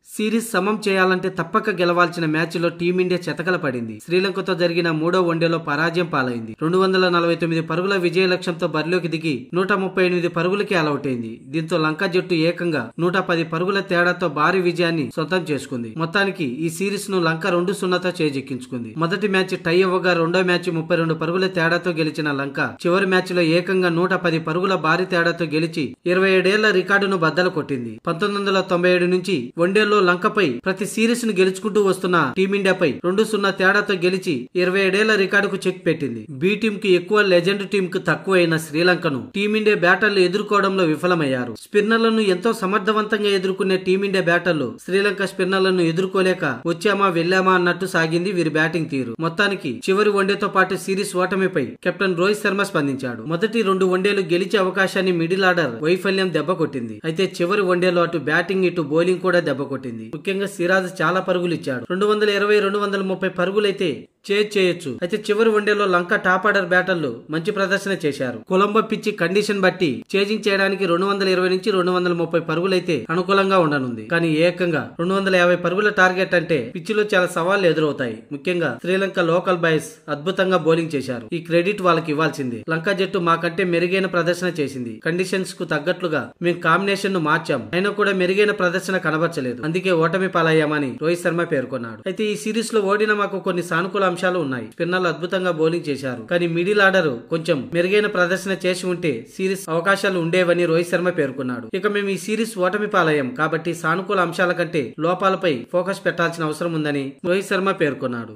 Series సమం చేయాలంటే తప్పక గెలవాల్సిన మ్యాచ్లో టీమిండియా చెతకల పడింది. శ్రీలంకతో జరిగిన మూడో వన్డేలో పరాజయం పాలైంది. 249 పరుగుల విజయ లక్ష్యంతో బరిలోకి దిగి 138 పరుగులకి ఆలౌట్ అయింది. దీంతో లంక జట్టు ఏకంగా 110 పరుగుల తేడాతో భారీ విజయాన్ని సొంతం చేసుకుంది. మొత్తానికి ఈ సిరీస్ ను లంక 2-0తో చేజిక్కించుకుంది. మొదటి మ్యాచ్ టై అవ్వగా రెండో మ్యాచ్ 32 పరుగుల తేడాతో గెలిచిన లంక చివరి మ్యాచ్ లో ఏకంగా 110 పరుగుల భారీ తేడాతో గెలిచి 27 ఏళ్ల రికార్డును బద్దలు కొట్టింది. 1997 నుంచి వన్డేలో లంకపై ప్రతి సిరీస్ ను గెలుచుకుంటూ వస్తున్న టీమిండియాపై 2-0 తేడాతో గెలిచి 27 ఏళ్ల రికార్డుకు చెక్ పెట్టింది. బి టీమ్ కి ఎక్కువ, లెజెండ్ టీమ్ కు తక్కువైన శ్రీలంకను టీమిండియా బ్యాటర్లు ఎదుర్కోవడంలో విఫలమయ్యారు. స్పిన్నర్లను ఎంతో సమర్థవంతంగా ఎదుర్కొనే టీమిండియా బ్యాటర్లు శ్రీలంక స్పిన్నర్లను ఎదుర్కోలేక వచ్చామా వెళ్లామా అన్నట్టు సాగింది వీరి బ్యాటింగ్ తీరు. మొత్తానికి చివరి వన్డేతో పాటు సిరీస్ ఓటమిపై కెప్టెన్ రోహిత్ శర్మ స్పందించాడు. మొదటి 2 వన్డేలు గెలిచే అవకాశాన్ని మిడిల్ ఆర్డర్ వైఫల్యం దెబ్బకొట్టింది. అయితే చివరి వన్డేలో అటు బ్యాటింగ్ ఇటు బౌలింగ్ కూడా దెబ్బకొట్టింది. ముఖ్యంగా సిరాజ్ చాలా పరుగులు ఇచ్చాడు. 220, 230 పరుగులైతే చేయొచ్చు. అయితే చివరి వన్డేలో లంక టాప్ ఆర్డర్ బ్యాటర్లు మంచి ప్రదర్శన చేశారు. కొలంబో పిచ్చి కండిషన్ బట్టి చేజింగ్ చేయడానికి 220 నుంచి 230 పరుగులైతే అనుకూలంగా ఉండనుంది. కానీ ఏకంగా 250 పరుగుల టార్గెట్ అంటే పిచ్చిలో చాలా సవాళ్లు ఎదురవుతాయి. ముఖ్యంగా శ్రీలంక లోకల్ బాయ్స్ అద్భుతంగా బౌలింగ్ చేశారు. ఈ క్రెడిట్ వాళ్ళకి ఇవ్వాల్సిందే. లంక జట్టు మాకంటే మెరుగైన ప్రదర్శన చేసింది. కండిషన్స్ కు తగ్గట్లుగా మేము కాంబినేషన్ ను మార్చాం. అయినా కూడా మెరుగైన ప్రదర్శన కనబరచలేదు. అందుకే ఓటమి పాలయ్యామని రోహిత్ శర్మ పేర్కొన్నాడు. అయితే ఈ సిరీస్ లో ఓడిన మాకు కొన్ని సానుకూల అంశాలు ఉన్నాయి. స్పిన్నర్లు అద్భుతంగా బౌలింగ్ చేశారు. కానీ మిడిల్ ఆర్డర్ కొంచెం మెరుగైన ప్రదర్శన చేసి ఉంటే సిరీస్ అవకాశాలు ఉండేవని రోహిత్ శర్మ పేర్కొన్నాడు. ఇక మేము ఈ సిరీస్ ఓటమి పాలయ్యాం కాబట్టి సానుకూల అంశాల కంటే లోపాలపై ఫోకస్ పెట్టాల్సిన అవసరం ఉందని రోహిత్ శర్మ పేర్కొన్నాడు.